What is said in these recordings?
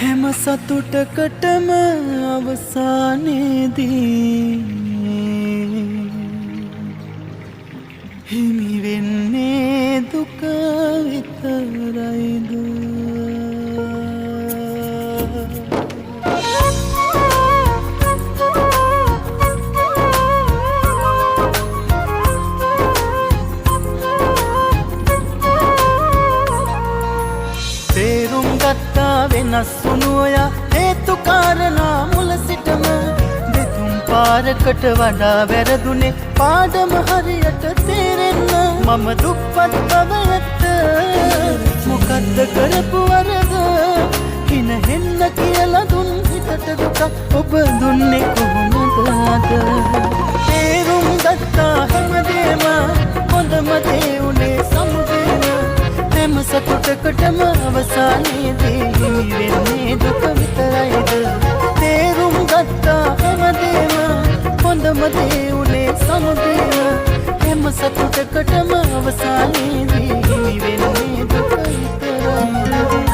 හැම සතුටකටම අවසානයේදී හිමි වෙන්නේ දුක විතරයිද? තේරුම් ගත්තා වෙනස් වුණු ඔය හේතු කාරණා මුල සිටම දෙතුන් පාරකට වඩා වැරදුනේ පාඩම හරියට තේරෙන්න මම දුප්පත් බව ඇත්ත මොකද්ද කරපු වරද කින හෙන්න කියලා දුන් හිතට දුක ඔබ දුන්නේ කොහොමද අද? තේරුම් ගත්තා හැමදේම හොඳම දේ උනේ සමුදේම හැම සතුටකටම අවසානයේදී හිමි වෙන්නේ දුක විතරයිද? තේරුම් ගත්තා හැමදේම හොඳම දේ උනේ සමුදේම හැම සතුටකටම අවසානයේදී හිමි වෙන්නේ දුක විතරයිද?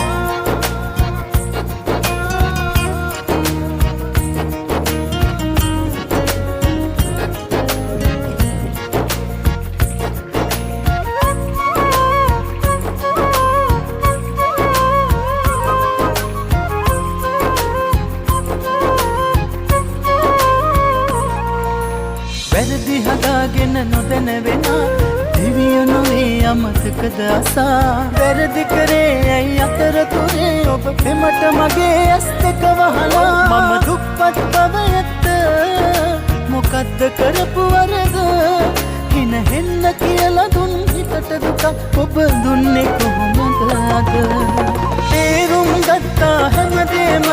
වැරදි හදාගෙන නොදැන වෙන දෙවියෝ නොවේ අමතකද අසා වැරදි කරේ ඇයි අතරතුරේ ඔබ පෙමට මගේ ඇස් දෙක වහලා මම දුප්පත් බව ඇත්ත මොකද්ද කරපු වරද කින හෙන්න කියලා දුන් හිතට දුක ඔබ දුන්නේ කොහොමද අද? තේරුම් ගත්තා හැමදේම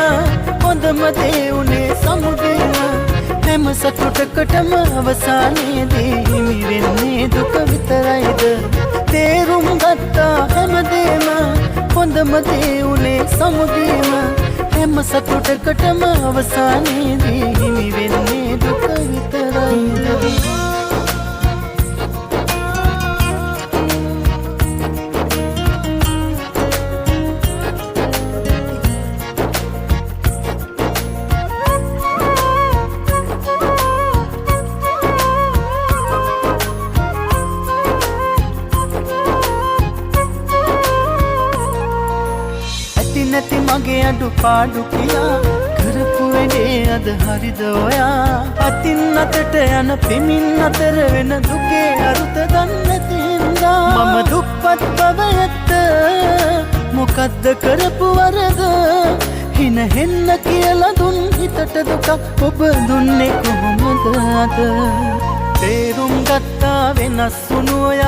හොඳම දේ උනේ සමුදේම හැම සතුටකටම අවසානයේදී හිමි වෙන්නේ දුක විතරයිද? තේරුම් ගත්තා හැමදේම හොඳම දේ උනේ සමුදේම හැම සතුටකටම අවසානයේදී හිමි වෙන්නේ දුක විතරයිද? නැති මගේ අඩු පාඩු කියා කරපු වැඩේ අද හරිද ඔයා? අතින් අතට යන පෙමින් අතර වෙන දුකේ අරුත දන්නේ නැති හින්දා මම දුප්පත් බව ඇත්ත මොකද්ද කරපු වරද හින හෙන්න කියලා දුන් හිතට දුක ඔබ දුන්නේ කොහොමද අද? තේරුම් ගත්තා වෙනස් වුණු ඔය